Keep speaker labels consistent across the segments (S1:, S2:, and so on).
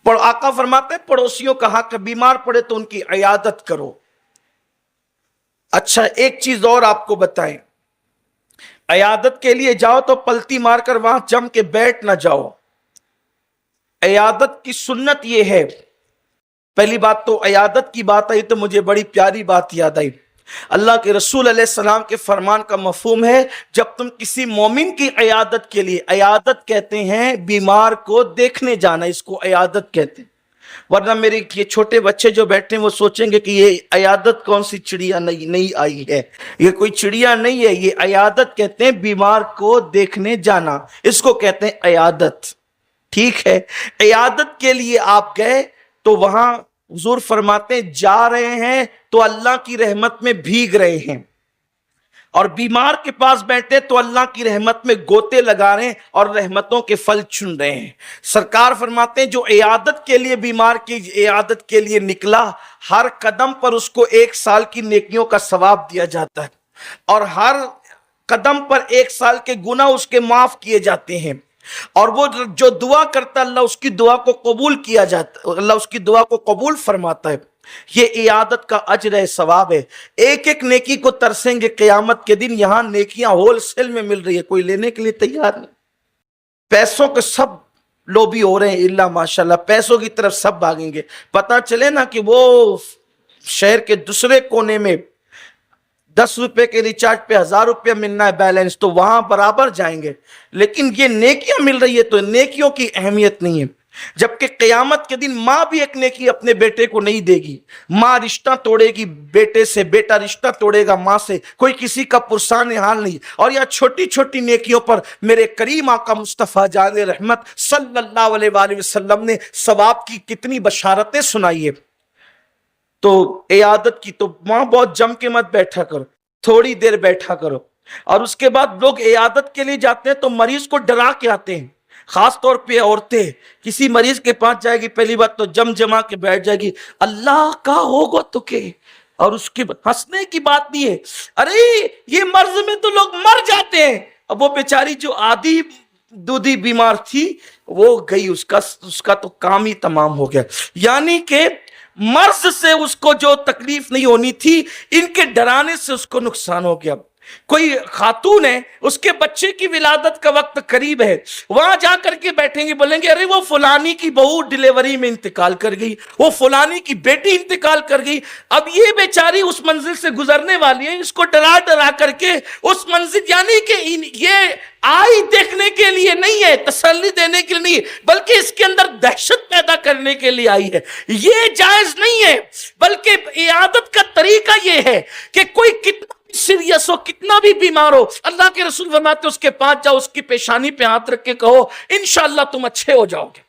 S1: آقا فرماتے ہیں پڑوسیوں کا حق ہے، بیمار پڑے تو ان کی عیادت کرو۔ اچھا ایک چیز اور آپ کو بتائیں، عیادت کے لیے جاؤ تو پلتی مار کر وہاں جم کے بیٹھ نہ جاؤ۔ عیادت کی سنت یہ ہے، پہلی بات تو عیادت کی بات آئی تو مجھے بڑی پیاری بات یاد آئی۔ اللہ کے رسول علیہ السلام کے فرمان کا مفہوم ہے، جب تم کسی مومن کی عیادت کے لیے، عیادت کہتے ہیں بیمار کو دیکھنے جانا، اس کو عیادت کہتے ہیں۔ ورنہ میرے یہ چھوٹے بچے جو بیٹھے ہیں وہ سوچیں گے کہ یہ عیادت کون سی چڑیا نہیں آئی ہے، یہ کوئی چڑیا نہیں ہے، یہ عیادت کہتے ہیں بیمار کو دیکھنے جانا، اس کو کہتے ہیں عیادت۔ ٹھیک ہے، عیادت کے لیے آپ گئے تو وہاں حضور فرماتے ہیں جا رہے ہیں تو اللہ کی رحمت میں بھیگ رہے ہیں، اور بیمار کے پاس بیٹھے تو اللہ کی رحمت میں گوتے لگا رہے ہیں اور رحمتوں کے پھل چن رہے ہیں۔ سرکار فرماتے ہیں جو عیادت کے لیے، بیمار کی عیادت کے لیے نکلا، ہر قدم پر اس کو 1 سال کی نیکیوں کا ثواب دیا جاتا ہے، اور ہر قدم پر 1 سال کے گناہ اس کے معاف کیے جاتے ہیں، اور وہ جو دعا کرتا اللہ اس کی دعا کو قبول کیا جاتا، اللہ اس کی دعا کو قبول فرماتا ہے۔ یہ عیادت کا اجر ہے، ثواب ہے۔ ایک ایک نیکی کو ترسیں گے قیامت کے دن، یہاں نیکیاں ہول سیل میں مل رہی ہے، کوئی لینے کے لیے تیار نہیں۔ پیسوں کے سب لوبی ہو رہے ہیں، اللہ ماشاءاللہ پیسوں کی طرف سب بھاگیں گے۔ پتہ چلے نا کہ وہ شہر کے دوسرے کونے میں 10 روپے کے ریچارج پہ 1000 روپے ملنا ہے بیلنس، تو وہاں برابر جائیں گے۔ لیکن یہ نیکیاں مل رہی ہے تو نیکیوں کی اہمیت نہیں ہے۔ جبکہ قیامت کے دن ماں بھی ایک نیکی اپنے بیٹے کو نہیں دے گی، ماں رشتہ توڑے گی بیٹے سے، بیٹا رشتہ توڑے گا ماں سے، کوئی کسی کا پرسان حال نہیں۔ اور یہ چھوٹی چھوٹی نیکیوں پر میرے کریم آقا مصطفیٰ جان رحمت صلی اللہ علیہ وآلہ وسلم نے ثواب کی کتنی بشارتیں سنائی ہے۔ تو عیادت کی تو وہاں بہت جم کے مت بیٹھا کرو، تھوڑی دیر بیٹھا کرو۔ اور اس کے بعد لوگ عیادت کے لیے جاتے ہیں تو مریض کو ڈرا کے آتے ہیں، خاص طور پہ عورتیں کسی مریض کے پاس جائے گی، پہلی بات تو جما کے بیٹھ جائے گی، اللہ کا ہوگا تو کہ، اور اس کے ہنسنے کی بات نہیں ہے، ارے یہ مرض میں تو لوگ مر جاتے ہیں۔ اب وہ بیچاری جو آدھی دودھی بیمار تھی وہ گئی، اس کا تو کام ہی تمام ہو گیا۔ یعنی کہ مرض سے اس کو جو تکلیف نہیں ہونی تھی، ان کے ڈرانے سے اس کو نقصان ہو گیا۔ کوئی خاتون ہے، اس کے بچے کی ولادت کا وقت قریب ہے، وہاں جا کر کے بیٹھیں گے، بولیں گے ارے وہ فلانی کی بہو ڈیلیوری میں انتقال کر گئی، وہ فلانی کی بیٹی انتقال کر گئی۔ اب یہ بیچاری اس منزل سے گزرنے والی ہے، اس کو ڈرا ڈرا کر کے اس منزل، یعنی کہ یہ آئی دیکھنے کے لیے نہیں ہے، تسلی دینے کے لیے نہیں ہے، بلکہ اس کے اندر دہشت پیدا کرنے کے لیے آئی ہے۔ یہ جائز نہیں ہے، بلکہ عیادت کا طریقہ یہ ہے کہ کوئی کتنا سیریس ہو، کتنا بھی بیمار ہو، اللہ کے رسول فرماتے اس کے پاس جاؤ، اس کی پیشانی پہ ہاتھ رکھ کے کہو انشاءاللہ تم اچھے ہو جاؤ گے۔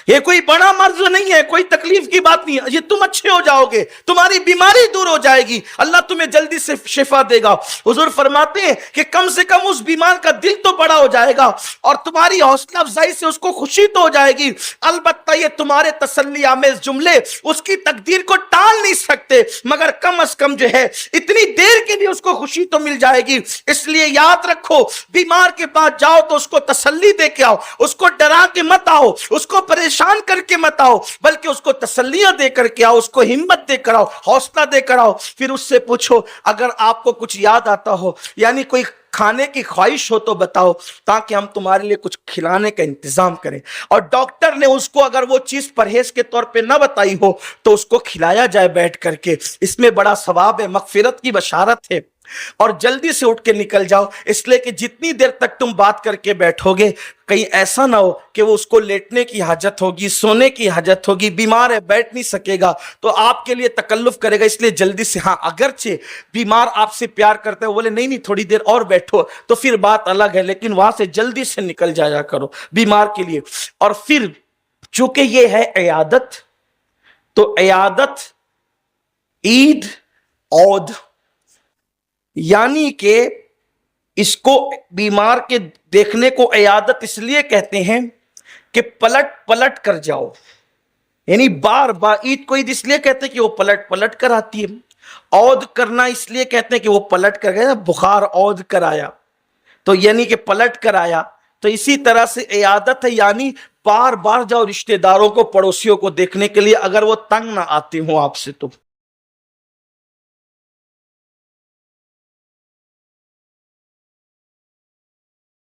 S1: یہ کوئی بڑا مرض نہیں ہے، کوئی تکلیف کی بات نہیں ہے، یہ تم اچھے ہو جاؤ گے، تمہاری بیماری دور ہو جائے گی، اللہ تمہیں جلدی سے شفا دے گا۔ حضور فرماتے ہیں کہ کم سے کم اس بیمار کا دل تو بڑا ہو جائے گا، اور تمہاری حوصلہ افزائی سے اس کو خوشی تو ہو جائے گی۔ البتہ یہ تمہارے تسلی آمیز جملے اس کی تقدیر کو ٹال نہیں سکتے، مگر کم از کم جو ہے اتنی دیر کے لیے اس کو خوشی تو مل جائے گی۔ اس لیے یاد رکھو، بیمار کے پاس جاؤ تو اس کو تسلی دے کے آؤ، اس کو ڈرا کے مت آؤ، اس کو پریشان کر کے مت آؤ، بلکہ اس کو تسلیاں دے کر کے آؤ، اس کو ہمت دے کر آؤ، حوصلہ دے کر آؤ۔ پھر اس سے پوچھو اگر آپ کو کچھ یاد آتا ہو، یعنی کوئی کھانے کی خواہش ہو تو بتاؤ، تاکہ ہم تمہارے لیے کچھ کھلانے کا انتظام کریں۔ اور ڈاکٹر نے اس کو اگر وہ چیز پرہیز کے طور پہ نہ بتائی ہو تو اس کو کھلایا جائے بیٹھ کر کے، اس میں بڑا ثواب ہے، مغفرت کی بشارت ہے۔ اور جلدی سے اٹھ کے نکل جاؤ، اس لیے کہ جتنی دیر تک تم بات کر کے بیٹھو گے کہیں ایسا نہ ہو کہ وہ اس کو لیٹنے کی حاجت ہوگی، سونے کی حاجت ہوگی، بیمار ہے بیٹھ نہیں سکے گا تو آپ کے لیے تکلف کرے گا۔ اس لیے جلدی سے، ہاں اگرچہ بیمار آپ سے پیار کرتا ہے، وہ بولے نہیں نہیں تھوڑی دیر اور بیٹھو تو پھر بات الگ ہے، لیکن وہاں سے جلدی سے نکل جایا کرو بیمار کے لیے۔ اور پھر چونکہ یہ ہے عیادت، تو عیادت عید عود، یعنی کہ اس کو بیمار کے دیکھنے کو عیادت اس لیے کہتے ہیں کہ پلٹ پلٹ کر جاؤ، یعنی بار بار۔ عید کو عید اس لیے کہتے ہیں کہ وہ پلٹ پلٹ کر آتی ہے۔ عود کرنا اس لیے کہتے ہیں کہ وہ پلٹ کر گیا، بخار عود کر آیا تو یعنی کہ پلٹ کر آیا۔ تو اسی طرح سے عیادت ہے، یعنی بار بار جاؤ رشتے داروں کو پڑوسیوں کو دیکھنے کے لیے, اگر وہ تنگ نہ آتی ہوں آپ سے تو.